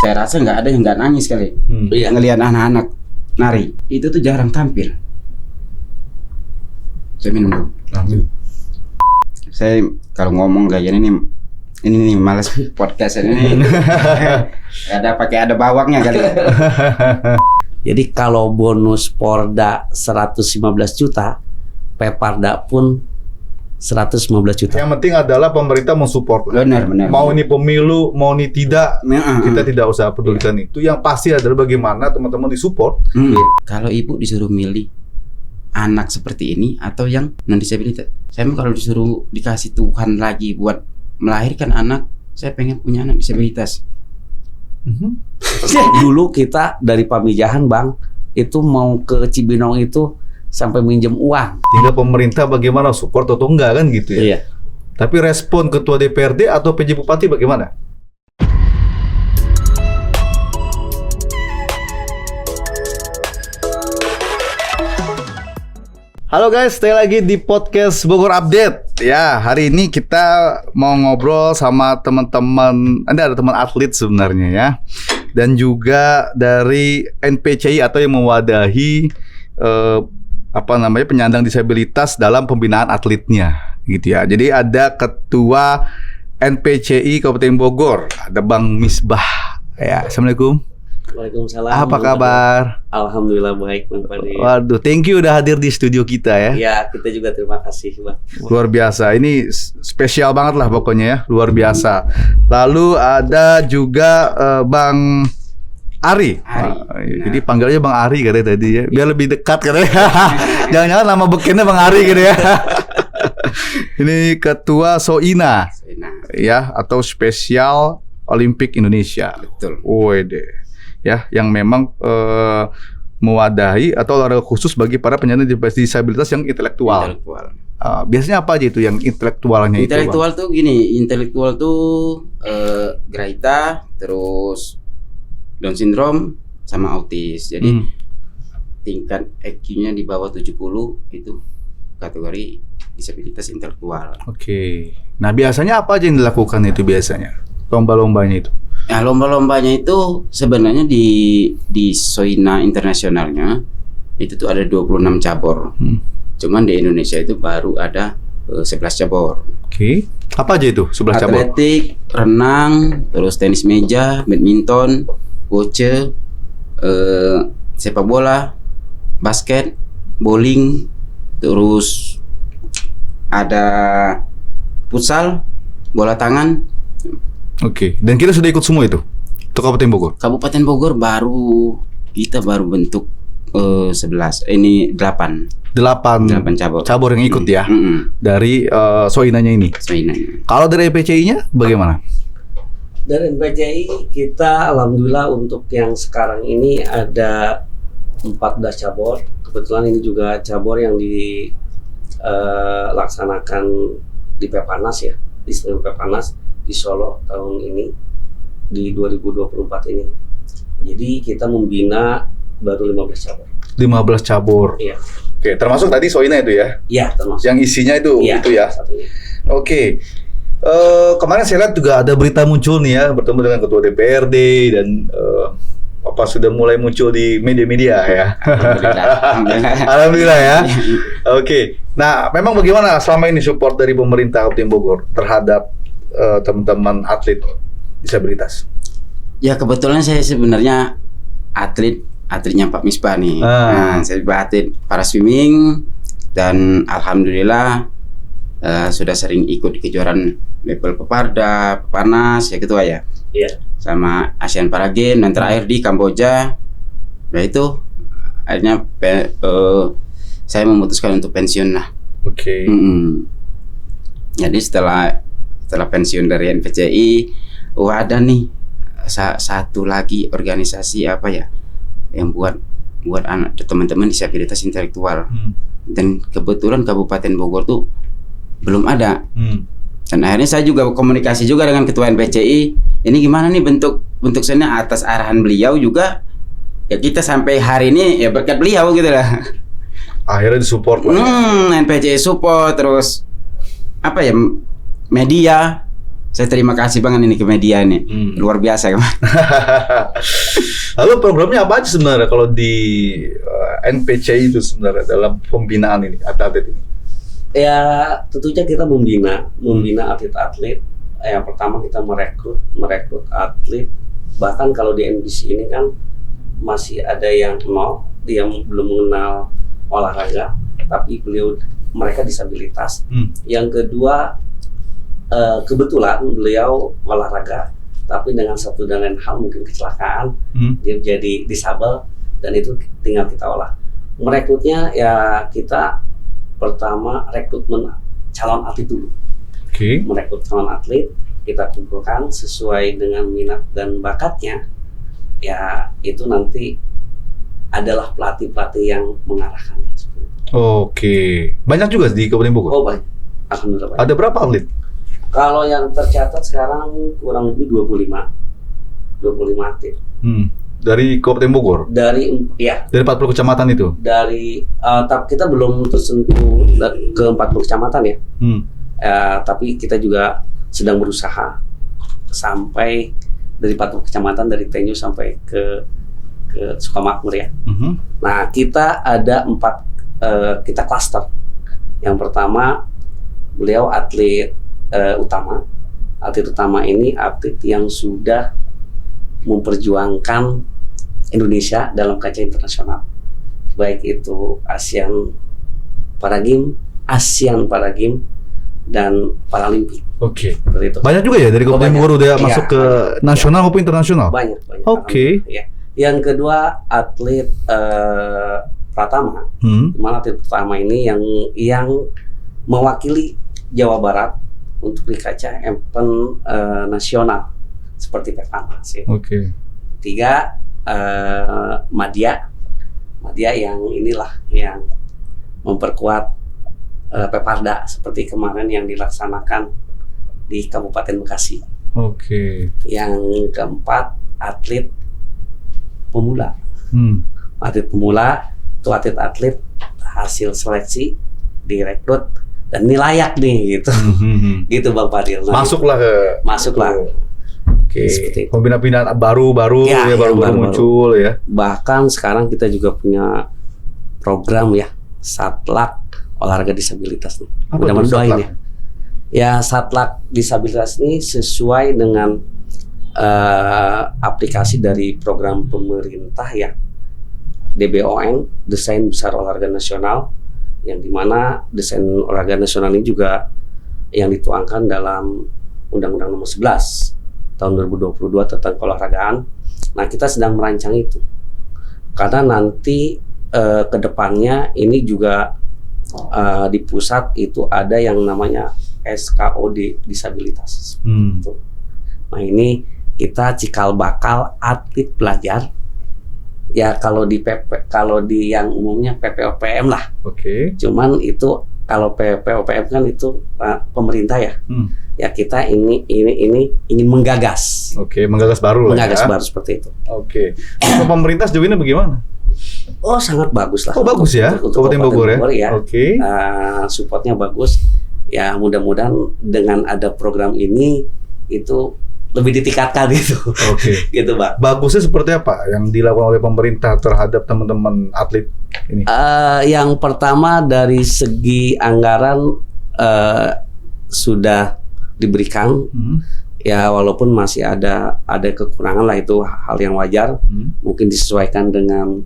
Saya rasa nggak ada yang nggak nangis kali. Ngelihat anak-anak nari itu tuh jarang tampil. Saya minum dulu. Saya kalau ngomong kayak ini nih malas podcast ini. Ada bawangnya kali. Jadi kalau bonus Porda 115 juta, Peparda pun 115 juta. Yang penting adalah pemerintah mensupport. Benar. Mau ini pemilu, mau ini tidak, kita tidak usah pedulikan itu. Yang pasti adalah bagaimana teman-teman disupport. Kalau ibu disuruh milih anak seperti ini atau yang non disabilitas, saya kalau disuruh dikasih Tuhan lagi buat melahirkan anak, saya pengen punya anak disabilitas. Dulu kita dari Pamijahan Bang, itu mau ke Cibinong itu sampai minjem uang. Tinggal pemerintah bagaimana support atau enggak kan gitu ya. Iya. Tapi respon ketua DPRD atau PJ Bupati bagaimana? Halo guys, stay lagi di podcast Bogor Update. Ya, hari ini kita mau ngobrol sama teman-teman. Ada teman atlet sebenarnya ya. Dan juga dari NPCI atau yang mewadahi penyandang disabilitas dalam pembinaan atletnya gitu ya. Jadi ada ketua NPCI Kabupaten Bogor, ada Bang Misbah. Ya, Assalamualaikum. Waalaikumsalam. Apa kabar? Alhamdulillah baik Bang Padi. Waduh, thank you udah hadir di studio kita ya. Ya, kita juga terima kasih Bang. Luar biasa, ini spesial banget lah pokoknya ya, luar biasa. Lalu ada juga Bang Ari. Jadi panggilnya Bang Ari katanya tadi ya, biar lebih dekat katanya. Jangan-jangan nama bekennya Bang Ari gitu ya. Ini Ketua Soina. Ya, atau Spesial Olimpik Indonesia. Betul. Wede. Ya, yang memang mewadahi atau olahraga khusus bagi para penyandang disabilitas yang intelektual. Biasanya apa aja itu yang intelektualnya itu? Intelektual tuh gini, intelektual tuh Graita, terus Down syndrome sama autis. Jadi tingkat EQ-nya di bawah 70 itu kategori disabilitas intelektual. Oke. Nah, biasanya apa aja yang dilakukan itu biasanya? Lomba-lombanya itu? Nah, lomba-lombanya itu sebenarnya di Soina internasionalnya itu tuh ada 26 cabur. Cuman di Indonesia itu baru ada 11 cabur. Oke. Apa aja itu 11 cabur? Atletik, renang, terus tenis meja, badminton, boce, sepak bola, basket, bowling, terus ada futsal, bola tangan. Oke, dan kita sudah ikut semua itu untuk Kabupaten Bogor? Kabupaten Bogor kita baru bentuk 11, ini 8 cabur. Cabur yang ikut ya? Dari Soinanya ini? Soinanya. Kalau dari PCI-nya bagaimana? Dari NPCI kita alhamdulillah untuk yang sekarang ini ada 14 cabur. Kebetulan ini juga cabur yang dilaksanakan di Peparnas ya, di Stadion Peparnas di Solo tahun ini di 2024 ini. Jadi kita membina baru 15 cabur. 15 cabur. Iya. Oke, termasuk tadi Soina itu ya? Iya, termasuk. Yang isinya itu ya? Satunya. Oke. Kemarin saya lihat juga ada berita muncul nih ya, bertemu dengan Ketua DPRD dan sudah mulai muncul di media-media ya. Alhamdulillah ya. Oke. Nah, memang bagaimana selama ini support dari pemerintah Kabupaten Bogor terhadap teman-teman atlet disabilitas? Ya kebetulan saya sebenarnya atletnya Pak Misbah nih. Nah, saya atlet para swimming dan alhamdulillah sudah sering ikut kejuaraan level Peparda, Peparnas ya ketua ya. Iya. Sama Asian Para Games dan terakhir di Kamboja. Nah itu akhirnya saya memutuskan untuk pensiun lah. Oke. Jadi setelah pensiun dari NPCI, ada nih satu lagi organisasi yang buat anak teman-teman disabilitas intelektual. Dan kebetulan Kabupaten Bogor tuh belum ada. Dan akhirnya saya juga komunikasi juga dengan ketua NPCI. Ini gimana nih bentuk-bentuknya atas arahan beliau juga. Ya kita sampai hari ini ya berkat beliau gitu lah. Akhirnya disupport lah. NPCI support terus media Saya terima kasih banget ini ke media nih. Luar biasa kan. Lalu programnya apa aja sebenarnya kalau di NPCI itu sebenarnya dalam pembinaan ini atlet ini? Ya tentunya kita membina atlet-atlet. Yang pertama kita merekrut atlet. Bahkan kalau di NPC ini kan masih ada yang nol, dia belum mengenal olahraga, tapi mereka disabilitas. Yang kedua, kebetulan beliau olahraga, tapi dengan satu dan lain hal mungkin kecelakaan, dia jadi disabel, dan itu tinggal kita olah. Merekrutnya ya kita pertama rekrutmen calon atlet dulu. Merekrut calon atlet, kita kumpulkan sesuai dengan minat dan bakatnya. Ya itu nanti adalah pelatih-pelatih yang mengarahkannya. Banyak juga di Kabupaten Bogor? Oh banyak, alhamdulillah banyak. Ada berapa atlet? Kalau yang tercatat sekarang kurang lebih 25 atlet. Dari Kabupaten Bogor? Dari 40 kecamatan itu? Tapi kita belum tersentuh ke 40 kecamatan ya. Tapi kita juga sedang berusaha sampai dari 40 kecamatan, dari Tenjo sampai ke Sukamakmur ya. Nah kita ada 4 kita klaster. Yang pertama beliau atlet utama. Atlet utama ini atlet yang sudah memperjuangkan Indonesia dalam kancah internasional, baik itu Asian Para Games dan Paralimpik. Banyak juga ya dari Kabupaten Bogor udah masuk ke nasional maupun internasional. Banyak. Ya. Yang kedua atlet Pratama, dimana atlet Pratama ini yang mewakili Jawa Barat untuk di kancah event nasional seperti Pepanas. Ya. Tiga, Madya yang inilah yang memperkuat Peparda seperti kemarin yang dilaksanakan di Kabupaten Bekasi. Yang keempat atlet pemula. Atlet pemula itu atlet hasil seleksi direkrut dan ini layak nih gitu. Gitu Bang Fadil. Masuklah. Pembinaan baru muncul ya. Bahkan sekarang kita juga punya program ya, Satlak olahraga disabilitas nih. Mudah-mudahan doain ya. Ya Satlak disabilitas ini sesuai dengan aplikasi dari program pemerintah ya, DBON, Desain Besar Olahraga Nasional, yang dimana desain olahraga nasional ini juga yang dituangkan dalam Undang-Undang Nomor 11 tahun 2022 tentang keolahragaan. Nah kita sedang merancang itu karena nanti kedepannya ini juga di pusat itu ada yang namanya SKOD disabilitas. Nah ini kita cikal bakal atlet pelajar ya, kalau di yang umumnya PPOPM lah. Cuman itu kalau PPOPM kan itu pemerintah ya. Ya kita ini ingin menggagas. Menggagas baru baru seperti itu. Pemerintah sejauh ini bagaimana? Oh sangat bagus lah. Bagus ya. Untuk Kabupaten Bogor ya. Supportnya bagus. Ya mudah-mudahan dengan ada program ini itu lebih ditingkatkan gitu. Gitu Bang. Bagusnya seperti apa yang dilakukan oleh pemerintah terhadap teman-teman atlet ini? Yang pertama dari segi anggaran sudah diberikan. Ya walaupun masih ada kekurangan lah, itu hal yang wajar. Mungkin disesuaikan dengan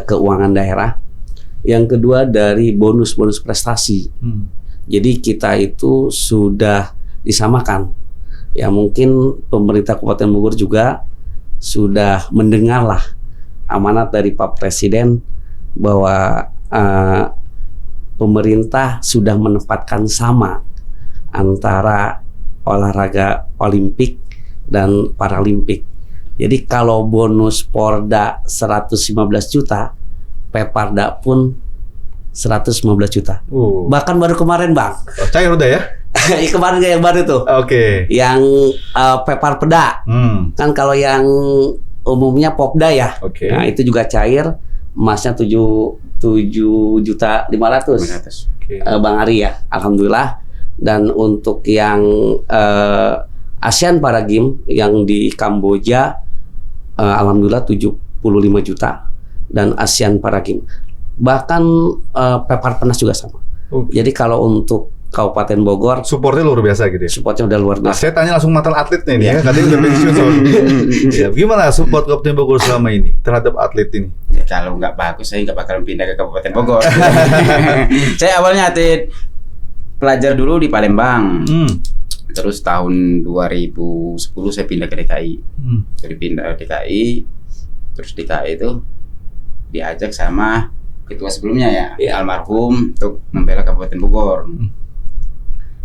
keuangan daerah. Yang kedua dari bonus prestasi. Jadi kita itu sudah disamakan. Ya mungkin pemerintah Kabupaten Bogor juga sudah mendengarlah amanat dari Pak Presiden bahwa pemerintah sudah menempatkan sama antara olahraga Olimpik dan Paralimpik. Jadi kalau bonus Porda 115 juta, Peparda pun 115 juta. Bahkan baru kemarin Bang. Cair udah ya? Kemarin yang baru tuh. Yang Peparda. Kan kalau yang umumnya Popda ya. Nah itu juga cair. Emasnya 7.500.000. Bang Ari ya. Alhamdulillah. Dan untuk yang ASEAN Para Games yang di Kamboja, alhamdulillah 75 juta, dan ASEAN Para Games. Bahkan Peparnas juga sama. Jadi kalau untuk Kabupaten Bogor, supportnya luar biasa gitu ya. Supportnya udah luar Nah, biasa. saya tanya langsung mantan atletnya ini ya, katanya udah pensiun soalnya. Ya, gimana support Kabupaten Bogor selama ini terhadap atlet ini? Ya, kalau nggak bagus saya nggak bakalan pindah ke Kabupaten Bogor. Saya awalnya atlet pelajar dulu di Palembang. Terus tahun 2010 saya pindah ke DKI. Jadi pindah ke DKI. Terus DKI itu diajak sama ketua sebelumnya ya, almarhum, untuk membela Kabupaten Bogor.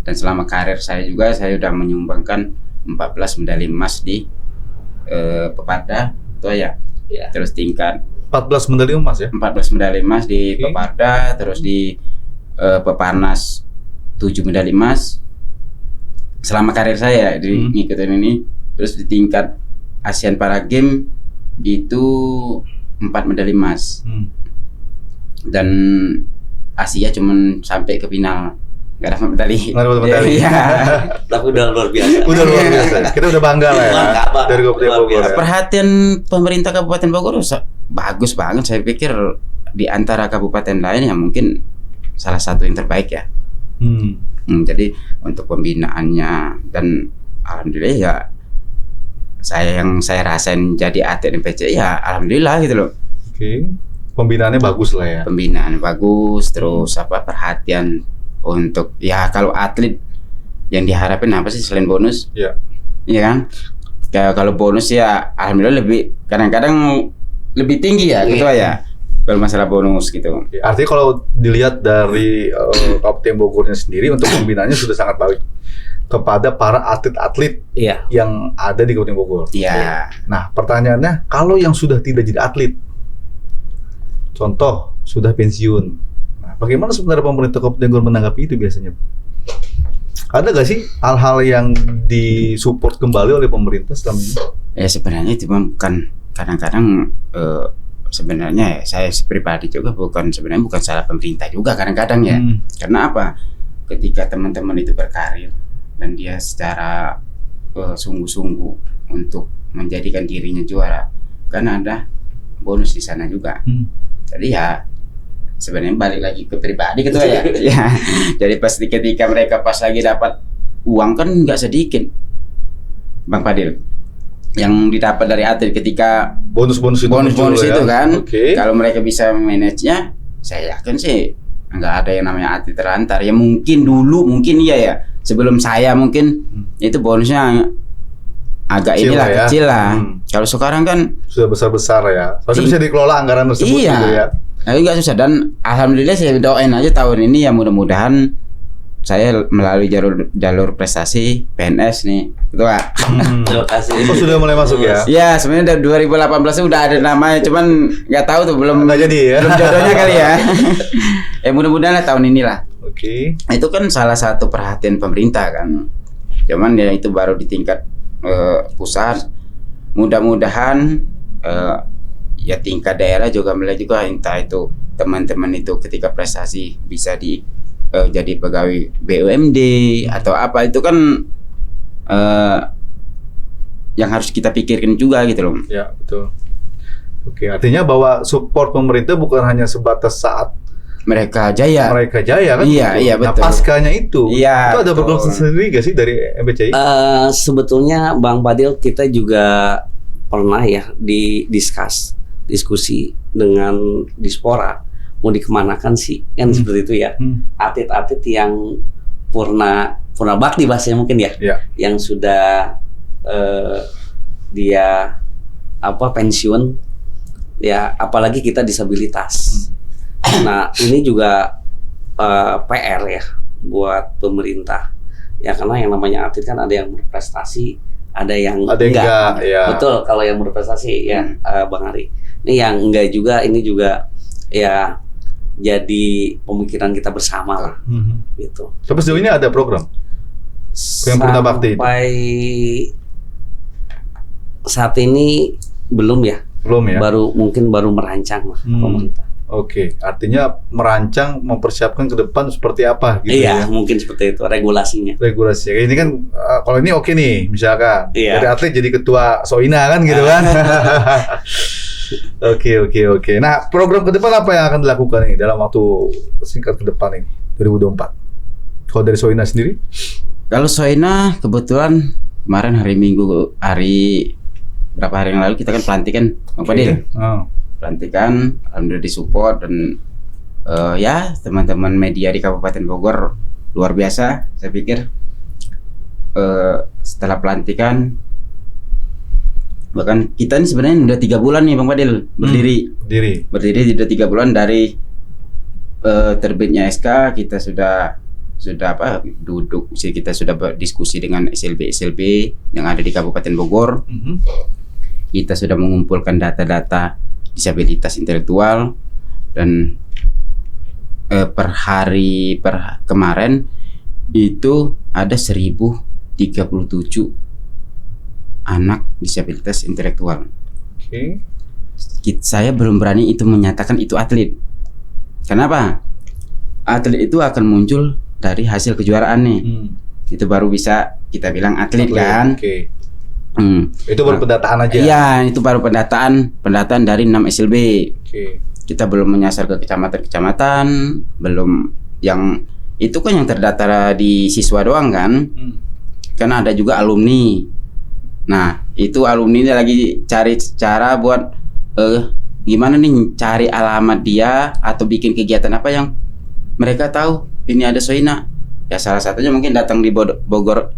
Dan selama karir saya juga saya sudah menyumbangkan 14 medali emas di Peparda itu ya. Terus tingkat 14 medali emas ya. 14 medali emas di Peparda, terus di Peparnas 7 medali emas. Selama karir saya di ngikutin ini. Terus di tingkat ASEAN Para Games itu 4 medali emas. Dan Asia cuman sampai ke final. Gak dapat medali. Nggak dapat medali. Iya. Tapi udah luar biasa. Udah luar biasa. Kita udah bangga lah ya dari Kabupaten Bogor. Ya. Perhatian pemerintah Kabupaten Bogor bagus banget. Saya pikir di antara kabupaten lain yang mungkin salah satu yang terbaik ya. Jadi untuk pembinaannya, dan alhamdulillah ya saya rasain jadi atlet MPCI ya alhamdulillah gitu loh. Pembinaannya bagus lah ya. Pembinaan bagus, terus perhatian untuk ya kalau atlet yang diharapin apa sih selain bonus? Iya kan? Kalau bonus ya alhamdulillah lebih kadang-kadang lebih tinggi ya gitu ya. Kalau masalah bonus gitu. Artinya kalau dilihat dari Kabupaten Bogornya sendiri untuk pembinaannya sudah sangat baik kepada para atlet-atlet yang ada di Kabupaten Bogor. Iya. Nah, pertanyaannya kalau yang sudah tidak jadi atlet, contoh sudah pensiun. Bagaimana sebenarnya pemerintah Kabupaten Bogor menanggapi itu biasanya? Ada gak sih hal-hal yang disupport kembali oleh pemerintah selama ini? Ya sebenarnya itu bukan, kadang-kadang sebenarnya ya, saya pribadi juga bukan salah pemerintah juga kadang-kadang ya. Karena apa? Ketika teman-teman itu berkarir dan dia secara sungguh-sungguh untuk menjadikan dirinya juara, kan ada bonus di sana juga. Jadi ya sebenarnya balik lagi ke pribadi gitu ya. Ya. Jadi pasti ketika mereka pas lagi dapat uang kan nggak sedikit, Bang Fadil, yang didapat dari atlet ketika bonus itu kan. Kalau mereka bisa manage-nya, saya yakin sih nggak ada yang namanya atlet terlantar. Ya mungkin dulu iya ya. Sebelum saya mungkin itu bonusnya agak kecil lah. Kalau sekarang kan sudah besar-besar ya. Pasti bisa dikelola anggaran tersebut gitu ya. Nah, nggak susah, dan alhamdulillah saya doain aja tahun ini ya mudah-mudahan saya melalui jalur prestasi PNS nih, ketua. Terima kasih. Oh, sudah mulai masuk ya? Ya sebenarnya dari 2018 udah ada namanya, cuman nggak tahu tuh belum jadi ya. Belum jodohnya kali ya. Ya mudah-mudahan lah tahun inilah. Itu kan salah satu perhatian pemerintah kan. Cuman ya itu baru di tingkat pusat. Mudah-mudahan ya tingkat daerah juga mulai juga, entah itu teman-teman itu ketika prestasi bisa jadi pegawai BUMD atau apa, itu kan yang harus kita pikirkan juga gitu loh. Ya betul. Artinya bahwa support pemerintah bukan hanya sebatas saat mereka jaya kan? Iya betul. Nah paskanya itu ada program sendiri gak sih dari MPCI? Sebetulnya Bang Fadil, kita juga pernah ya diskusi dengan Dispora, mau dikemanakan sih kan seperti itu ya. Atlet-atlet yang purna bakti bahasanya mungkin ya, yang sudah dia pensiun ya, apalagi kita disabilitas. Nah ini juga PR ya buat pemerintah ya, karena yang namanya atlet kan ada yang berprestasi, ada yang enggak. Ya. Betul, kalau yang berprestasi ya Bang Ari. Ini yang enggak juga, ini juga ya jadi pemikiran kita bersama lah. Gitu. Sampai sejauh ini ada program yang purna bakti itu? Sampai saat ini belum ya. Belum ya. Baru merancang lah pemerintah. Oke, artinya merancang, mempersiapkan ke depan seperti apa gitu Iya, ya. mungkin seperti itu regulasinya. Regulasi. Ini kan kalau ini oke nih, misalkan Iya. dari atlet jadi ketua Soina kan gitu kan. Oke. Nah, program ke depan apa yang akan dilakukan nih dalam waktu singkat ke depan ini 2024? Kalau dari Soina sendiri? Kalau Soina kebetulan kemarin berapa hari yang lalu kita kan pelantikan Bang Fadil. Oh. Pelantikan, alhamdulillah disupport dan ya teman-teman media di Kabupaten Bogor luar biasa. Saya pikir setelah pelantikan, bahkan kita ini sebenarnya udah 3 bulan nih Bang Fadil berdiri udah 3 bulan dari terbitnya SK. Kita sudah duduk, kita sudah berdiskusi dengan SLB yang ada di Kabupaten Bogor. Kita sudah mengumpulkan data-data disabilitas intelektual dan per kemarin itu ada 1037 anak disabilitas intelektual. Oke. Saya belum berani itu menyatakan itu atlet. Kenapa? Atlet itu akan muncul dari hasil kejuaraan nih. Itu baru bisa kita bilang atlet kan. Oke. Itu baru pendataan aja. Iya, itu baru pendataan dari 6 SLB. Oke. Kita belum menyasar ke kecamatan, belum yang itu kan yang terdata di siswa doang kan. Kan ada juga alumni. Nah, itu alumni lagi cari cara buat gimana nih cari alamat dia atau bikin kegiatan apa yang mereka tahu ini ada Soina. Ya salah satunya mungkin datang di Bogor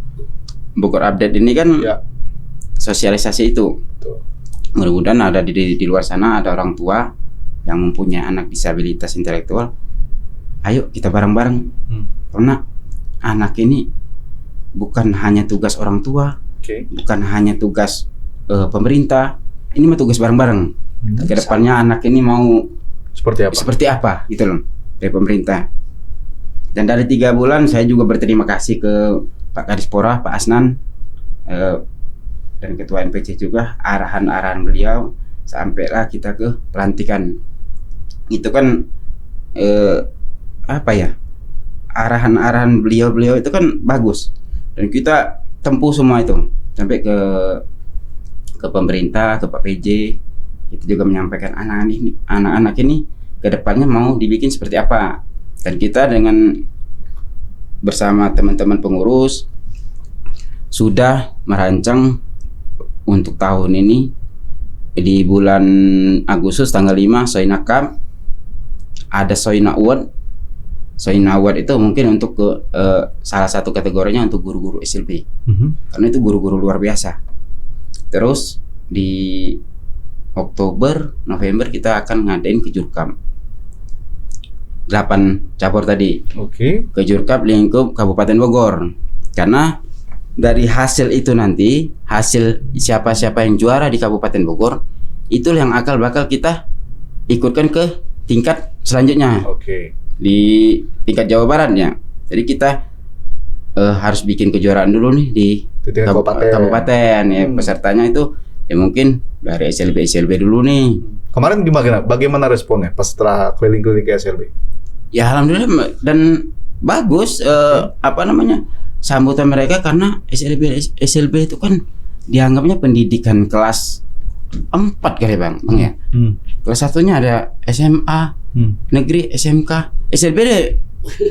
Update ini kan. Ya. Sosialisasi itu. Betul. Mudah-mudahan ada di luar sana ada orang tua yang mempunyai anak disabilitas intelektual. Ayo kita bareng-bareng. Karena anak ini bukan hanya tugas orang tua, bukan hanya tugas pemerintah. Ini mah tugas bareng-bareng. Kedepannya anak ini mau seperti apa gitu loh dari pemerintah. Dan dari 3 bulan saya juga berterima kasih ke Pak Kadispora, Pak Asnan, dan Ketua NPC juga, arahan-arahan beliau sampailah kita ke pelantikan. Itu kan arahan-arahan beliau itu kan bagus dan kita tempuh semua itu sampai ke pemerintah, ke Pak PJ. Kita juga menyampaikan anak-anak ini ke depannya mau dibikin seperti apa. Dan kita dengan bersama teman-teman pengurus sudah merancang untuk tahun ini di bulan Agustus tanggal 5 Soina Cup, ada Soina Award. Soina Award itu mungkin untuk salah satu kategorinya untuk guru-guru SLB. Karena itu guru-guru luar biasa. Terus di Oktober, November kita akan ngadain Kejurkam 8 cabur tadi. Kejurkam lingkup Kabupaten Bogor. Karena dari hasil itu nanti, hasil siapa-siapa yang juara di Kabupaten Bogor, itu yang bakal kita ikutkan ke tingkat selanjutnya. Di tingkat Jawa Barat ya. Jadi kita harus bikin kejuaraan dulu nih di kabupaten ya. Pesertanya itu ya mungkin dari SLB dulu nih. Kemarin bagaimana responnya pas setelah keliling-keliling ke SLB? Ya alhamdulillah dan bagus sambutan mereka karena SLB itu kan dianggapnya pendidikan kelas 4 kali Bang ya. Kelas 1-nya ada SMA, negeri, SMK, SLB deh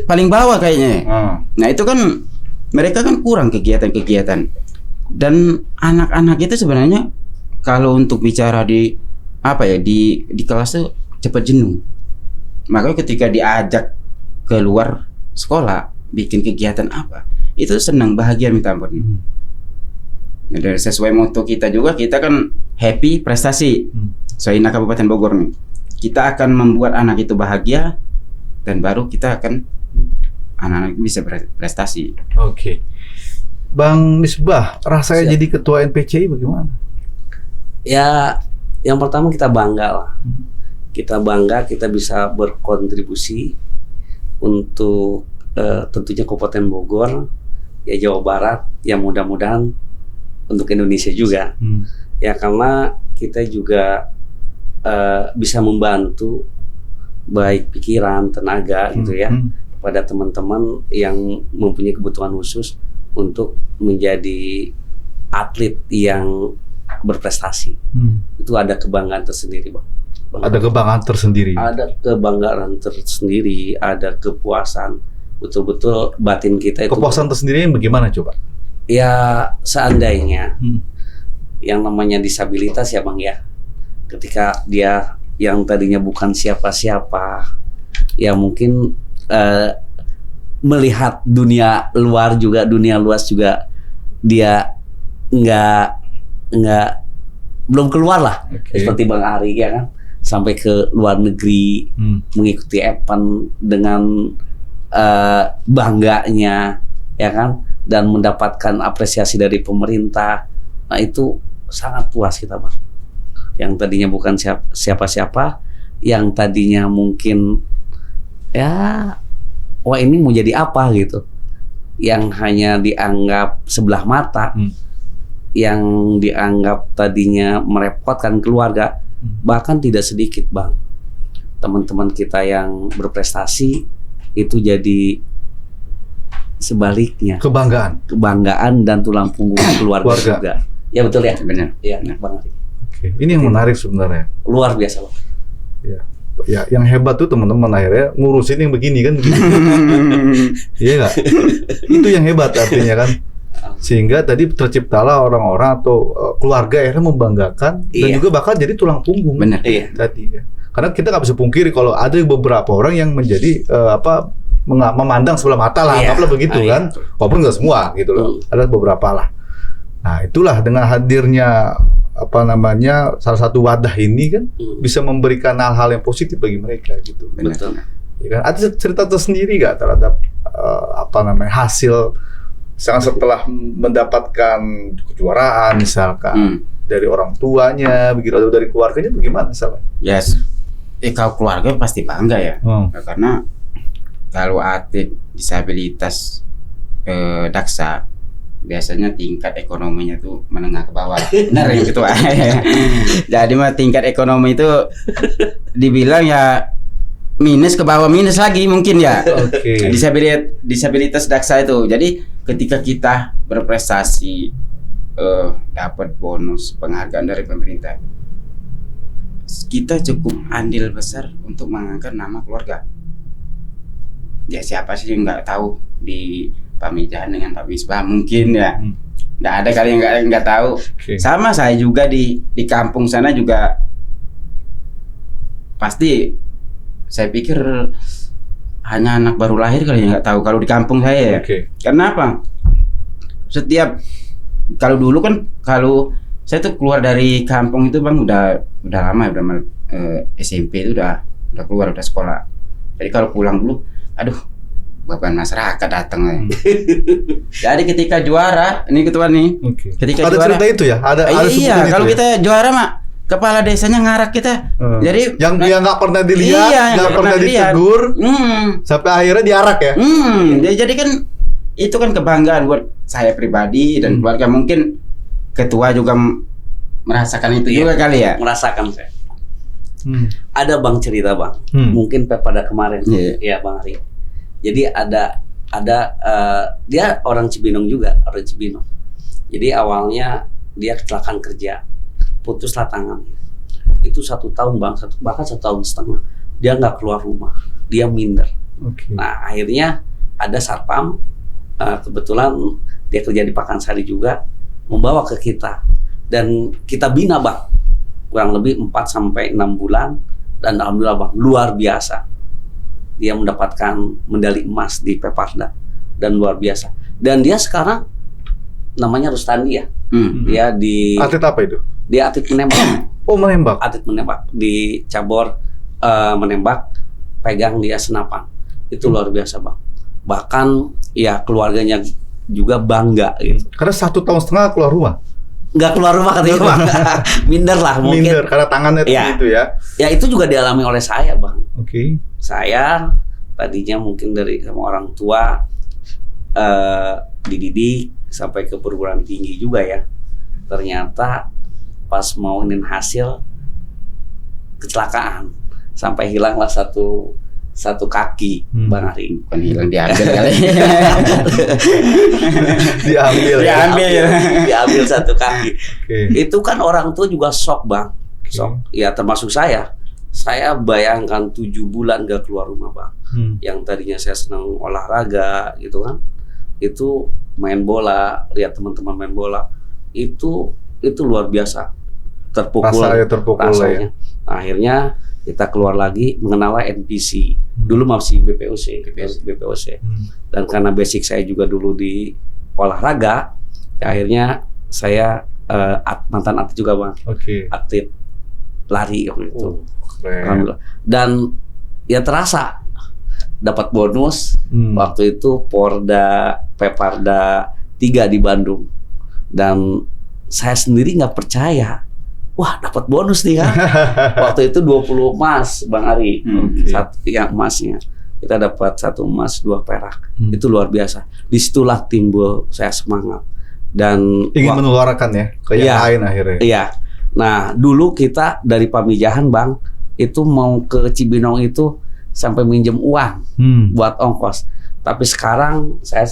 paling bawah kayaknya. Nah itu kan mereka kan kurang kegiatan-kegiatan dan anak-anak itu sebenarnya kalau untuk bicara di kelas tuh cepat jenuh. Makanya ketika diajak keluar sekolah bikin kegiatan apa, itu senang, bahagia minta ampun. Ya, dari sesuai moto kita juga, kita kan happy prestasi. Soina Kabupaten Bogor nih. Kita akan membuat anak itu bahagia dan baru kita akan anak-anak bisa berprestasi. Bang Misbah, rasanya jadi ketua NPCI bagaimana? Ya, yang pertama kita bangga lah. Kita bangga kita bisa berkontribusi untuk tentunya Kabupaten Bogor, ya Jawa Barat, ya mudah-mudahan untuk Indonesia juga. Ya karena kita juga bisa membantu baik pikiran, tenaga gitu ya, pada teman-teman yang mempunyai kebutuhan khusus untuk menjadi atlet yang berprestasi. Itu ada kebanggaan tersendiri, Bang. Ada kebanggaan tersendiri. Ada kebanggaan tersendiri, ada kepuasan. Betul-betul batin kita itu. Kepuasan tersendiri bagaimana coba? Ya seandainya yang namanya disabilitas ya Bang ya, ketika dia yang tadinya bukan siapa-siapa, ya mungkin melihat dunia luar juga, dunia luas juga, dia belum keluar lah. Seperti Bang Ari ya kan, sampai ke luar negeri mengikuti event dengan bangganya ya kan, dan mendapatkan apresiasi dari pemerintah. Nah itu sangat puas kita Bang. Yang tadinya bukan siapa-siapa, yang tadinya mungkin ya wah ini mau jadi apa gitu, yang hanya dianggap sebelah mata, yang dianggap tadinya merepotkan keluarga, bahkan tidak sedikit Bang teman-teman kita yang berprestasi itu jadi sebaliknya kebanggaan dan tulang punggung keluarga juga. Ya betul ya, benar. Ya Bang Ari. Ini yang menarik sebenarnya. Luar biasa Bang. Ya, yang hebat tuh teman-teman akhirnya ngurusin yang begini kan. Iya nggak? Itu yang hebat artinya kan. Sehingga tadi terciptalah orang-orang atau keluarga akhirnya membanggakan dan juga bahkan jadi tulang punggung. Benar. Tadi ya. Karena kita nggak bisa pungkiri kalau ada beberapa orang yang menjadi memandang sebelah mata lah, anggaplah begitu kan. Walaupun nggak semua gitu loh. Ada beberapa lah. Nah, itulah dengan hadirnya salah satu wadah ini kan bisa memberikan hal-hal yang positif bagi mereka gitu. Betul. Ya kan? Ada cerita tersendiri nggak terhadap hasil setelah mendapatkan kejuaraan misalkan dari orang tuanya begitu atau dari keluarganya bagaimana misalnya? Yes. Kalau keluarga pasti bangga ya. Karena kalau atlet disabilitas daksa biasanya tingkat ekonominya tuh menengah ke bawah. Benar yang ketua. Jadi mah tingkat ekonomi itu dibilang ya minus ke bawah, minus lagi mungkin ya. Disabilitas daksa itu. Jadi ketika kita berprestasi dapat bonus penghargaan dari pemerintah, kita cukup andil besar untuk mengangkat nama keluarga. Ya siapa sih yang nggak tahu di Pamijahan dengan Pak Misbah mungkin ya. Nggak ada kali yang nggak tahu. Sama saya juga di kampung sana juga pasti saya pikir hanya anak baru lahir kali yang nggak tahu kalau di kampung saya ya. Karena apa? Setiap kalau dulu kan kalau saya tuh keluar dari kampung itu Bang udah lama ya, udah SMP itu udah keluar, udah sekolah. Jadi kalau pulang dulu, aduh beban masyarakat datang. Jadi ketika juara, ini ketua nih. Ketika ada juara, cerita itu ya? Ada iya, kalau kita juara mak kepala desanya ngarak kita. Jadi yang dia nggak pernah dilihat, nggak pernah ditegur, sampai akhirnya diarak ya. Jadi kan itu kan kebanggaan buat saya pribadi dan keluarga. Mungkin ketua juga merasakan itu juga kali ya. Merasakan saya. Ada Bang cerita Bang. Mungkin pada kemarin ya Bang Ari. Jadi ada dia orang Cibinong juga, orang Cibinong. Jadi awalnya dia kecelakaan kerja, putuslah tangannya. Itu 1 tahun Bang, bahkan 1,5 tahun. Dia nggak keluar rumah, dia minder. Nah akhirnya ada satpam, kebetulan dia kerja di Pakansari juga, membawa ke kita dan kita bina Bang, kurang lebih 4-6 bulan dan alhamdulillah Bang luar biasa. Dia mendapatkan medali emas di Peparda dan luar biasa. Dan dia sekarang namanya Rustandi ya. Dia di atlet apa itu? Dia atlet menembak. Oh menembak. Atlet menembak di cabur menembak, pegang dia senapan. Itu luar biasa Bang. Bahkan ya keluarganya juga bangga gitu. Karena 1,5 tahun keluar rumah. Nggak keluar rumah katanya Bang. Minder lah mungkin. Minder karena tangannya itu ya. Ya itu juga dialami oleh saya Bang. Saya tadinya mungkin dari sama orang tua dididik sampai ke perguruan tinggi juga ya. Ternyata pas mau ingin hasil kecelakaan. sampai hilanglah satu kaki Bang Ari. Bukan hilang, diambil kali. Diambil ya. Diambil satu kaki. Oke. Itu kan orang tua juga shock Bang. Shock. Ya termasuk saya. Saya bayangkan 7 bulan gak keluar rumah Bang. Yang tadinya saya senang olahraga gitu kan. Itu main bola, lihat teman-teman main bola. Itu luar biasa. Terpukul. Rasanya. Nah, akhirnya kita keluar lagi mengenal NPC. Dulu masih BPOC. Dan karena basic saya juga dulu di olahraga, ya akhirnya saya mantan atlet juga Bang. Oke. Atlet lari gitu. Keren. Dan ya terasa dapat bonus waktu itu Peparda 3 di Bandung. Dan saya sendiri nggak percaya. Wah, dapat bonus nih kan. Waktu itu 20 emas Bang Ari. Satu yang emasnya. Kita dapat 1 emas, 2 perak. Itu luar biasa. Disitulah timbul saya semangat. Dan ingin menularkan ya ke yang lain akhirnya. Iya. Nah, dulu kita dari Pamijahan Bang, itu mau ke Cibinong itu sampai minjem uang buat ongkos. Tapi sekarang saya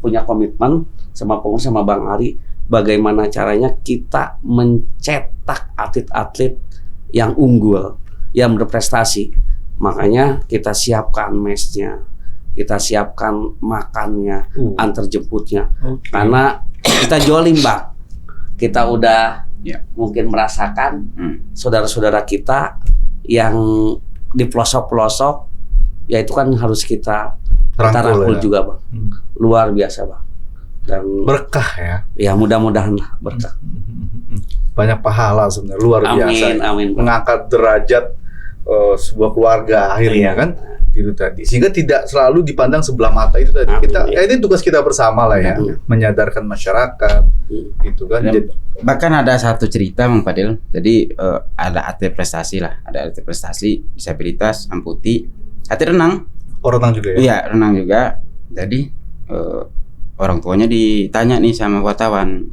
punya komitmen sama pengurus sama Bang Ari, bagaimana caranya kita mencetak atlet-atlet yang unggul, yang berprestasi. Makanya kita siapkan mesnya, kita siapkan makannya, antar jemputnya. Karena kita jolim Bang, kita udah mungkin merasakan saudara-saudara kita yang di pelosok-pelosok, ya itu kan harus kita rangkul juga Bang. Luar biasa Bang. Dan berkah ya. Ya mudah-mudahan lah berkah. Banyak pahala sebenarnya, luar biasa. Amin. Mengangkat derajat sebuah keluarga akhirnya kan. Gitu tadi. Sehingga tidak selalu dipandang sebelah mata itu tadi. Ini tugas kita bersama lah ya, menyadarkan masyarakat gitu kan. Bahkan ada satu cerita Bang Fadil. Jadi ada atlet prestasi lah, ada atlet prestasi disabilitas amputi, atlet renang. Oh, renang juga ya? Iya, renang juga. Jadi orang tuanya ditanya nih sama wartawan,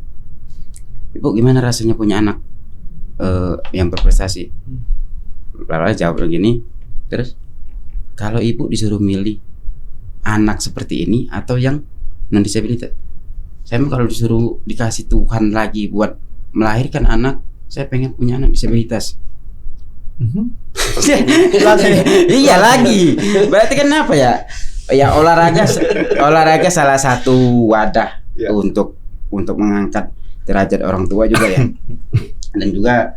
Ibu gimana rasanya punya anak yang berprestasi? Lalu jawab begini, terus kalau ibu disuruh milih anak seperti ini atau yang non disabilitas, saya kalau disuruh dikasih Tuhan lagi buat melahirkan anak, saya pengen punya anak disabilitas. Iya lagi. Berarti kan apa ya? Ya olahraga salah satu wadah untuk mengangkat derajat orang tua juga ya. Dan juga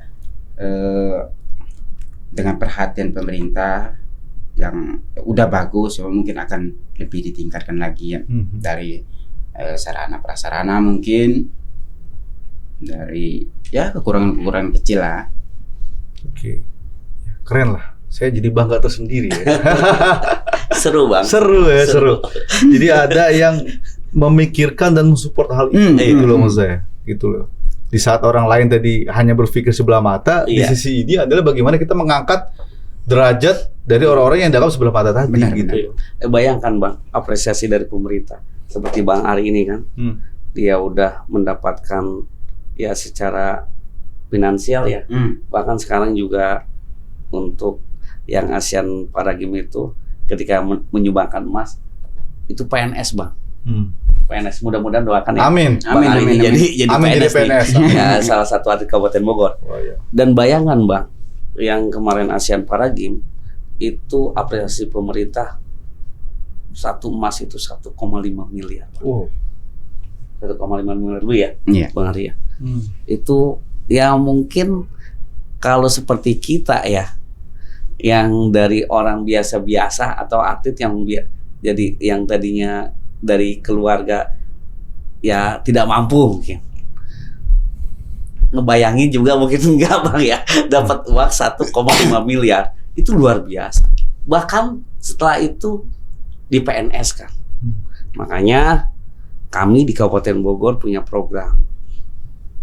dengan perhatian pemerintah yang udah bagus, mungkin akan lebih ditingkatkan lagi ya, dari sarana prasarana, mungkin dari kekurangan kecil lah. Oke. Keren lah. Saya jadi bangga tersendiri ya. Seru Bang. Seru. Jadi ada yang memikirkan dan mensupport hal itu, gitu loh maksud saya. Gitu loh. Di saat orang lain tadi hanya berpikir sebelah mata, di sisi ini adalah bagaimana kita mengangkat derajat dari orang-orang yang dianggap sebelah mata tadi. Gitu. Bayangkan Bang, apresiasi dari pemerintah seperti Bang Ari ini kan, dia udah mendapatkan ya secara finansial ya, bahkan sekarang juga untuk yang ASEAN Para Games itu ketika menyumbangkan emas itu PNS Bang. PNS, mudah-mudahan doakan ya. Amin. Jadi PNS. Ya, salah satu atlet Kabupaten Bogor. Dan bayangkan Bang, yang kemarin ASEAN Para Games itu apresiasi pemerintah, 1 emas itu 1,5 miliar. 1,5 miliar dulu ya, Bang Ari ya. Itu ya mungkin kalau seperti kita ya, yang dari orang biasa-biasa atau atlet yang tadinya dari keluarga ya tidak mampu mungkin. Ngebayangin juga mungkin enggak Bang ya, dapat uang 1,5 miliar. Itu luar biasa. Bahkan setelah itu di PNS kan. Makanya kami di Kabupaten Bogor punya program.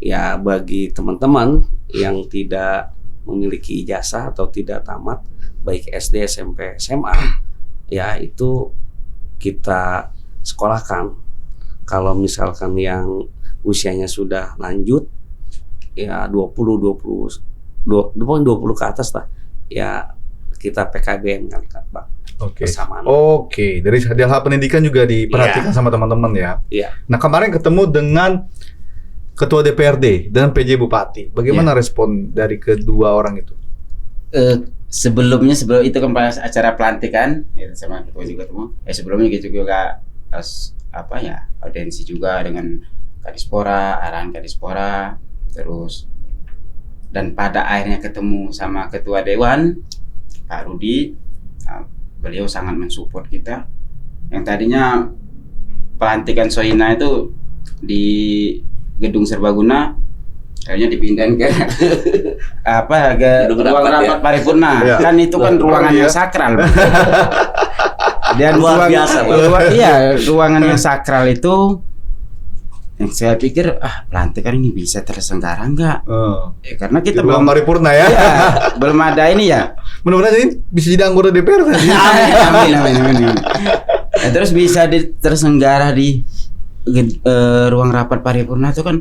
Ya bagi teman-teman yang tidak memiliki ijazah atau tidak tamat baik SD, SMP, SMA, ya itu kita sekolahkan. Kalau misalkan yang usianya sudah lanjut ya 20 ke atas lah, ya kita PKBM kan Bang. Oke. Bersamaan. Oke, dari hal pendidikan juga diperhatikan sama teman-teman ya. Iya. Nah, kemarin ketemu dengan Ketua DPRD dan PJ Bupati. Bagaimana respon dari kedua orang itu? Sebelum itu kan pas acara pelantikan ya, sama ketua juga ketemu. Sebelumnya gitu juga audiensi juga dengan Kadispora, arahan Kadispora, terus dan pada akhirnya ketemu sama Ketua Dewan Pak Rudi. Beliau sangat mensupport kita. Yang tadinya pelantikan Sohina itu di Gedung Serbaguna, akhirnya dipindahin ke ke ruang rapat paripurna. Ya. Kan itu kan ruangan yang sakral. Dan Luar biasa, ruangan yang sakral itu yang saya pikir pelantikan ini bisa terselenggara enggak? Karena kita belum paripurna ya. Iya, belum ada ini ya. Mudah-mudahan ini bisa jadi anggota DPR tadi. Amin. Nah, terus bisa terselenggara di ruang rapat paripurna itu kan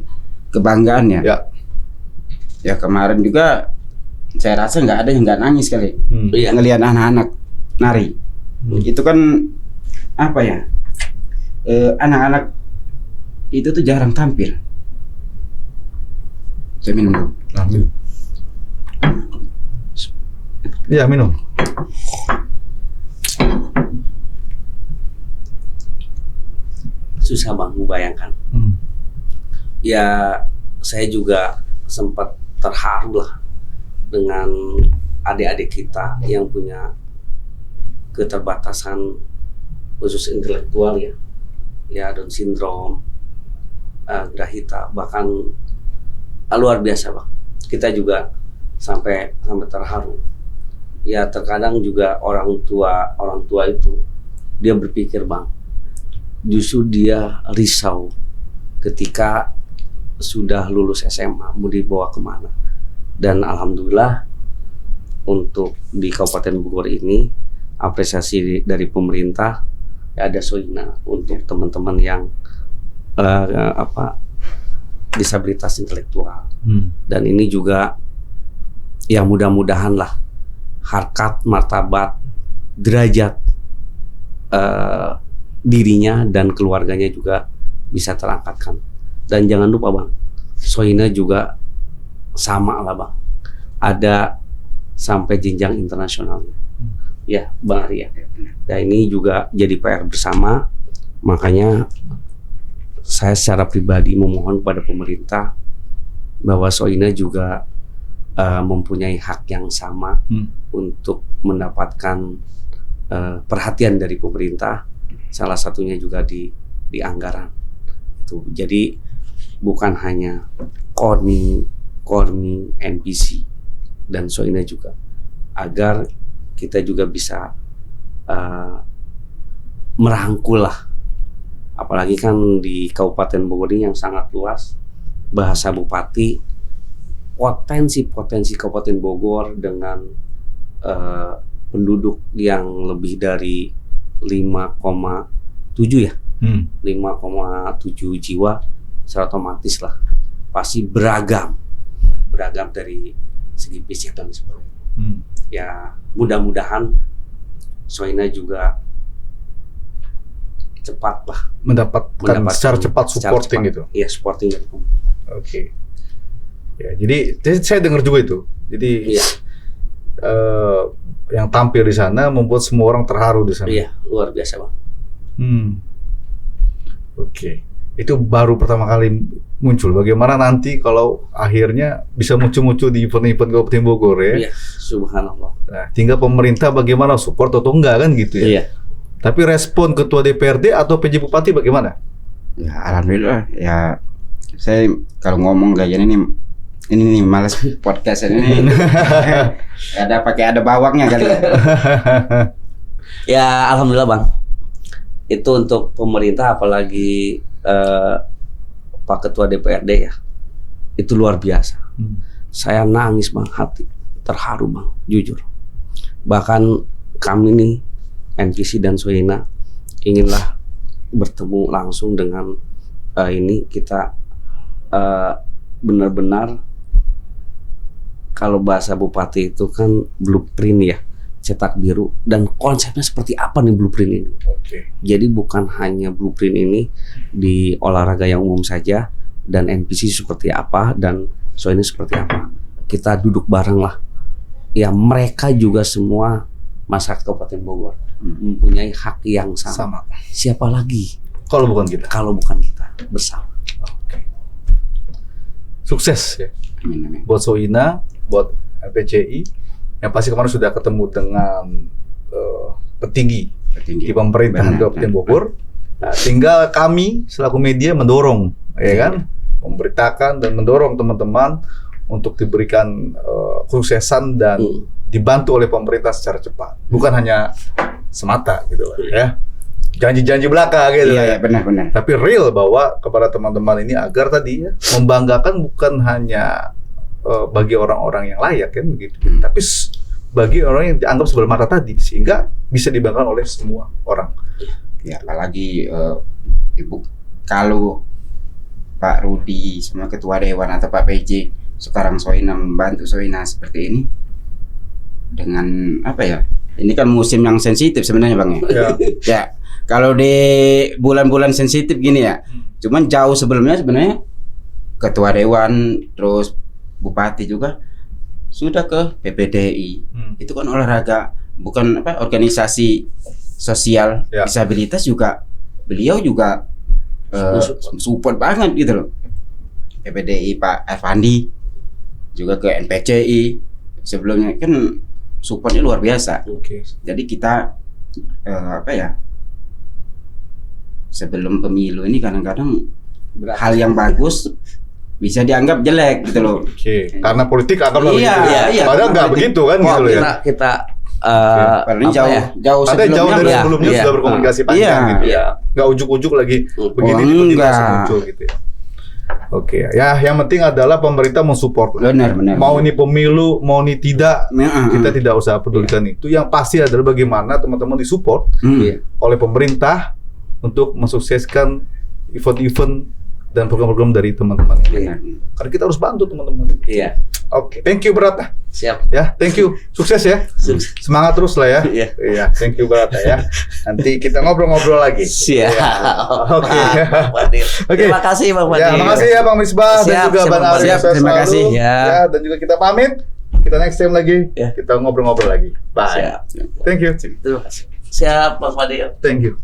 kebanggaan ya. Ya kemarin juga saya rasa nggak ada yang nggak nangis kali. Ngelihat anak-anak nari. Itu kan apa ya? Anak-anak itu tuh jarang tampil. Saya minum dulu. Minum. Iya, minum. Susah Bang membayangkan. Ya saya juga sempat terharu lah dengan adik-adik kita yang punya keterbatasan khusus intelektual ya Down syndrome, grahita, bahkan luar biasa Bang. Kita juga sampai terharu. Ya terkadang juga orang tua itu dia berpikir Bang, justru dia risau ketika sudah lulus SMA mau dibawa kemana. Dan alhamdulillah untuk di Kabupaten Bogor ini apresiasi dari pemerintah ada Sohina untuk teman-teman yang disabilitas intelektual. Dan ini juga ya mudah-mudahan lah harkat, martabat, derajat dirinya dan keluarganya juga bisa terangkatkan. Dan jangan lupa Bang, Sohina juga sama lah Bang, ada sampai jenjang internasionalnya. Ya Bang Ari ya. Dan ini juga jadi PR bersama. Makanya saya secara pribadi memohon kepada pemerintah bahwa Sohina juga mempunyai hak yang sama untuk mendapatkan perhatian dari pemerintah. Salah satunya juga di anggaran. Itu. Jadi bukan hanya Kormi, NPC dan Sohina juga, agar kita juga bisa merangkul lah. Apalagi kan di Kabupaten Bogor ini yang sangat luas, bahasa Bupati, potensi Kabupaten Bogor dengan penduduk yang lebih dari 5,7 ya, 5,7 jiwa, secara otomatis lah pasti beragam dari segi fisik dan sebagainya. Ya mudah-mudahan Sohina juga cepat lah mendapatkan secara cepat supporting gitu. Iya, supporting dari pemerintah. Oke. Ya, jadi saya dengar juga itu. Jadi yang tampil di sana membuat semua orang terharu di sana. Iya, luar biasa Bang. Oke. Itu baru pertama kali muncul. Bagaimana nanti kalau akhirnya bisa muncul-muncul di event-event Kabupaten Bogor ya? Iya, subhanallah. Nah, tinggal pemerintah bagaimana support atau enggak kan gitu ya? Iya. Tapi respon Ketua DPRD atau PJ Bupati bagaimana? Ya alhamdulillah ya, saya kalau ngomong kayak gini nih malas podcast ini. ada bawangnya kali ya. Ya alhamdulillah Bang. Itu untuk pemerintah, apalagi Pak Ketua DPRD ya, itu luar biasa. Saya nangis Bang, hati terharu Bang, jujur. Bahkan kami nih NPC dan Sohina inginlah bertemu langsung dengan ini kita benar-benar, kalau bahasa Bupati itu kan blueprint ya, cetak biru, dan konsepnya seperti apa nih blueprint ini. Oke. Jadi bukan hanya blueprint ini di olahraga yang umum saja, dan NPC seperti apa, dan so ini seperti apa. Kita duduk bareng lah. Ya mereka juga semua masyarakat Kabupaten Bogor mempunyai hak yang sama. Siapa lagi Kalau bukan kita. kalau bukan kita bersama. Oke. Sukses ya. Amin, amin. Buat Soina, buat FPCI, yang pasti kemarin sudah ketemu dengan petinggi di pemerintahan Benar, Kabupaten benar. Bogor. Nah, tinggal kami selaku media mendorong, ya kan, memberitakan dan mendorong teman-teman untuk diberikan kesuksesan dan dibantu oleh pemerintah secara cepat, bukan hanya semata gitu lah, ya. Janji-janji belaka gitu Iya, lah, ya, benar-benar. tapi real bahwa kepada teman-teman ini agar tadi ya membanggakan bukan hanya bagi orang-orang yang layak kan begitu, tapi bagi orang yang dianggap sebelah mata tadi, sehingga bisa dibanggakan oleh semua orang. Ya, apalagi Ibu, kalau Pak Rudi sama Ketua Dewan atau Pak PJ sekarang Soina membantu Soina seperti ini dengan apa ya? Ini kan musim yang sensitif sebenarnya Bang ya. Ya. Ya, kalau di bulan-bulan sensitif gini ya. Cuman jauh sebelumnya sebenarnya Ketua Dewan terus Bupati juga sudah ke PPDI. Itu kan olahraga, bukan apa, organisasi sosial Ya. disabilitas juga. Beliau juga support banget gitu loh. PPDI Pak Avandi juga ke NPCI sebelumnya kan supportnya luar biasa. Oke. Jadi kita apa ya, sebelum pemilu ini kadang-kadang hal yang bagus bisa dianggap jelek gitu loh. Oke. Karena politik anggaplah Iya, begitu ya. iya, Padahal nggak politik. begitu kan Wah, gitu loh ya. kita Padahal ini apa jauh ya? jauh Ada jauh sebelumnya dari ya. sebelumnya Iya. sudah berkomunikasi panjang Iya. gitu ya. Iya. Nggak ujuk-ujuk lagi begini Oh, tiba-tiba enggak. langsung muncul gitu ya. Oke, ya yang penting adalah pemerintah mensupport. Benar. Mau ini pemilu, mau ini tidak, Heeh. kita tidak usah pedulikan itu. Yang pasti adalah bagaimana teman-teman disupport Hmm. oleh pemerintah untuk mensukseskan event-event dan program-program dari teman-teman ini. Benar. Karena kita harus bantu teman-teman. Iya, Oke, thank you Brata. siap. Ya, thank you. Sukses ya. Sukses. Semangat terus lah ya. Iya. Iya, thank you Brata ya. Nanti kita ngobrol-ngobrol lagi. Siap. Ya. Oke. Bang Fadil. Oke. Terima kasih Bang Fadil. Ya, makasih ya Bang Misbah dan Siap, juga siap, Bang Bang Ali. Siap, Sukses terima selalu. kasih. Ya. Dan juga kita pamit. Kita next time lagi. Ya. Kita ngobrol-ngobrol lagi. Bye. Siap. Thank you. Terima kasih. Siap Bang Fadil. Thank you.